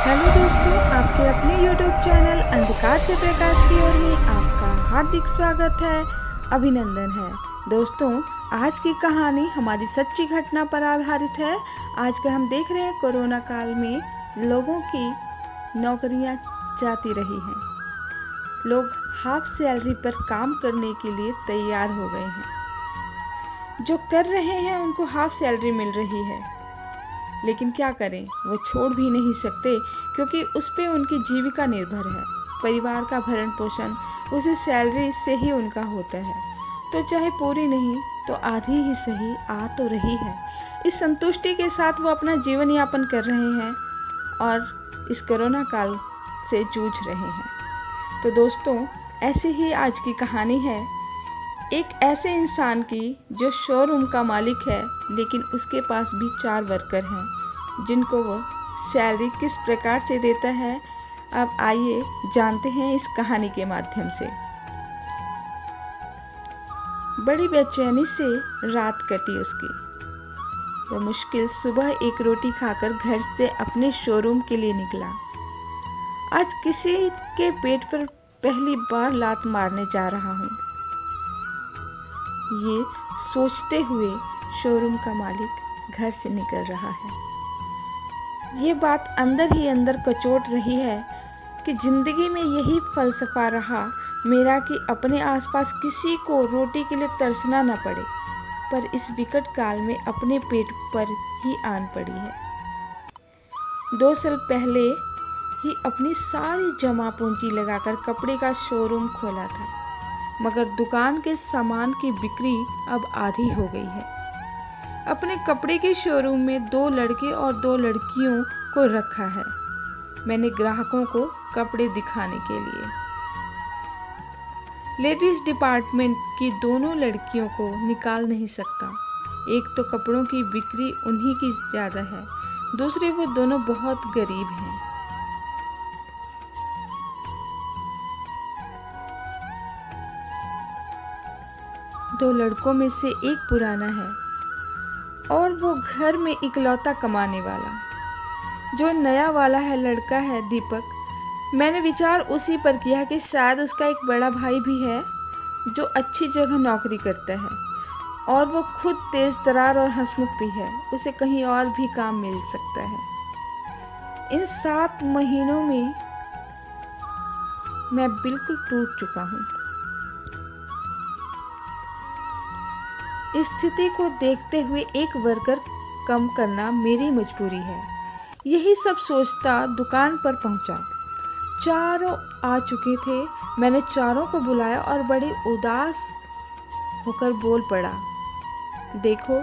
Hello दोस्तों, आपके अपने YouTube चैनल अंधकार से प्रकाश की ओर में आपका हार्दिक स्वागत है, अभिनंदन है। दोस्तों, आज की कहानी हमारी सच्ची घटना पर आधारित है। आजकल हम देख रहे हैं कोरोना काल में लोगों की नौकरियां जाती रही हैं। लोग हाफ सैलरी पर काम करने के लिए तैयार हो गए हैं। जो कर रहे हैं उनको हाफ सैलरी मिल रही है, लेकिन क्या करें, वो छोड़ भी नहीं सकते क्योंकि उस पे उनकी जीविका निर्भर है। परिवार का भरण पोषण उसी सैलरी से ही उनका होता है, तो चाहे पूरी नहीं तो आधी ही सही आ तो रही है। इस संतुष्टि के साथ वो अपना जीवन यापन कर रहे हैं और इस कोरोना काल से जूझ रहे हैं। तो दोस्तों, ऐसी ही आज की कहानी है एक ऐसे इंसान की जो शोरूम का मालिक है, लेकिन उसके पास भी 4 वर्कर हैं जिनको वो सैलरी किस प्रकार से देता है। अब आइए जानते हैं इस कहानी के माध्यम से। बड़ी बेचैनी से रात कटी उसकी। वह मुश्किल सुबह एक रोटी खाकर घर से अपने शोरूम के लिए निकला। आज किसी के पेट पर पहली बार लात मारने जा रहा हूँ, ये सोचते हुए शोरूम का मालिक घर से निकल रहा है। ये बात अंदर ही अंदर कचोट रही है कि ज़िंदगी में यही फ़लसफ़ा रहा मेरा कि अपने आसपास किसी को रोटी के लिए तरसना न पड़े, पर इस विकट काल में अपने पेट पर ही आन पड़ी है। 2 साल पहले ही अपनी सारी जमा पूंजी लगाकर कपड़े का शोरूम खोला था, मगर दुकान के सामान की बिक्री अब आधी हो गई है। अपने कपड़े के शोरूम में 2 लड़के और 2 लड़कियों को रखा है। मैंने ग्राहकों को कपड़े दिखाने के लिए लेडीज़ डिपार्टमेंट की दोनों लड़कियों को निकाल नहीं सकता। एक तो कपड़ों की बिक्री उन्हीं की ज़्यादा है, दूसरे वो दोनों बहुत गरीब हैं। दो लड़कों में से एक पुराना है और वो घर में इकलौता कमाने वाला। जो नया वाला है लड़का है दीपक। मैंने विचार उसी पर किया कि शायद उसका एक बड़ा भाई भी है जो अच्छी जगह नौकरी करता है और वो खुद तेज तरार और हंसमुख भी है, उसे कहीं और भी काम मिल सकता है। इन 7 महीनों में मैं बिल्कुल टूट चुका हूँ। स्थिति को देखते हुए एक वर्कर कम करना मेरी मजबूरी है। यही सब सोचता दुकान पर पहुंचा। चारों आ चुके थे। मैंने चारों को बुलाया और बड़ी उदास होकर बोल पड़ा, देखो,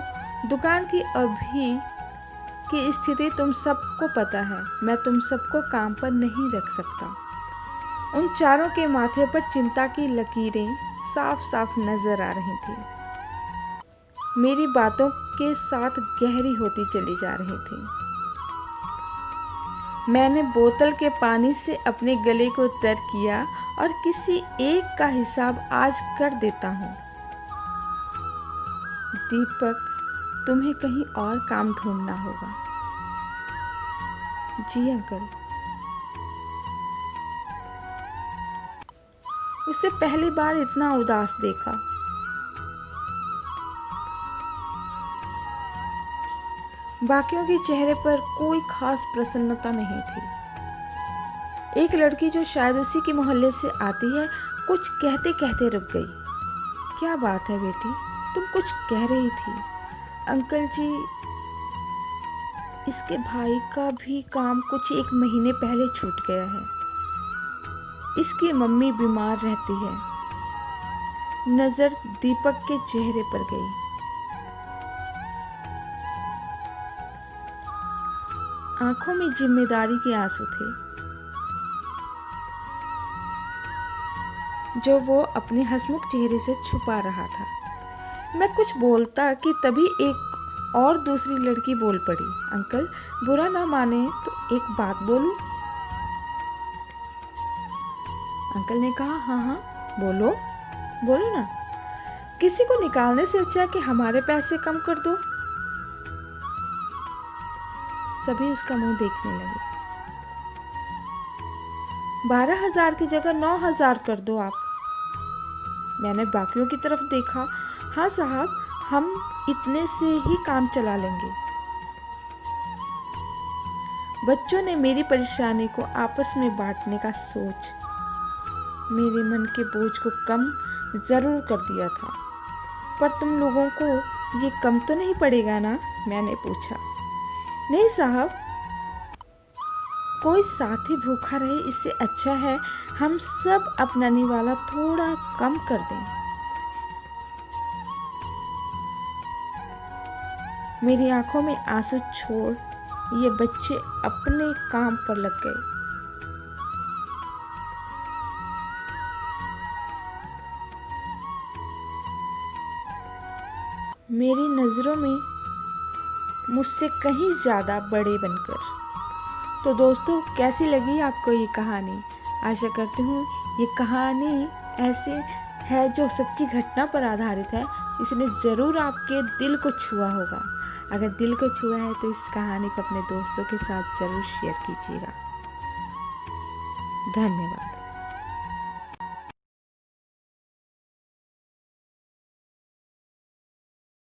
दुकान की अभी की स्थिति तुम सबको पता है। मैं तुम सबको काम पर नहीं रख सकता। उन चारों के माथे पर चिंता की लकीरें साफ साफ नजर आ रही थी। मेरी बातों के साथ गहरी होती चली जा रही थी। मैंने बोतल के पानी से अपने गले को तर किया और किसी एक का हिसाब आज कर देता हूँ। दीपक, तुम्हें कहीं और काम ढूंढना होगा। जी अंकल। उसे पहली बार इतना उदास देखा। बाकियों के चेहरे पर कोई खास प्रसन्नता नहीं थी। एक लड़की जो शायद उसी के मोहल्ले से आती है, कुछ कहते कहते रुक गई। क्या बात है बेटी, तुम कुछ कह रही थी। अंकल जी, इसके भाई का भी काम कुछ 1 महीने पहले छूट गया है। इसकी मम्मी बीमार रहती है। नजर दीपक के चेहरे पर गई। आंखों में जिम्मेदारी के आंसू थे जो वो अपने हंसमुख चेहरे से छुपा रहा था। मैं कुछ बोलता कि तभी एक और दूसरी लड़की बोल पड़ी, अंकल, बुरा ना माने तो एक बात बोलूं? अंकल ने कहा, हाँ हाँ, बोलो बोलो ना। किसी को निकालने से अच्छा कि हमारे पैसे कम कर दो। सभी उसका मुंह देखने लगे। 12,000 की जगह 9,000 कर दो आप। मैंने बाकियों की तरफ देखा। हाँ साहब, हम इतने से ही काम चला लेंगे। बच्चों ने मेरी परेशानी को आपस में बांटने का सोच मेरे मन के बोझ को कम ज़रूर कर दिया था। पर तुम लोगों को ये कम तो नहीं पड़ेगा ना? मैंने पूछा। नहीं साहब, कोई साथी भूखा रहे इससे अच्छा है हम सब अपना निवाला थोड़ा कम कर दें। मेरी आंखों में आंसू छोड़ ये बच्चे अपने काम पर लग गए। मेरी नज़रों में मुझसे कहीं ज़्यादा बड़े बनकर। तो दोस्तों, कैसी लगी आपको ये कहानी? आशा करती हूँ ये कहानी ऐसे है जो सच्ची घटना पर आधारित है, इसने ज़रूर आपके दिल को छुआ होगा। अगर दिल को छुआ है तो इस कहानी को अपने दोस्तों के साथ ज़रूर शेयर कीजिएगा। धन्यवाद।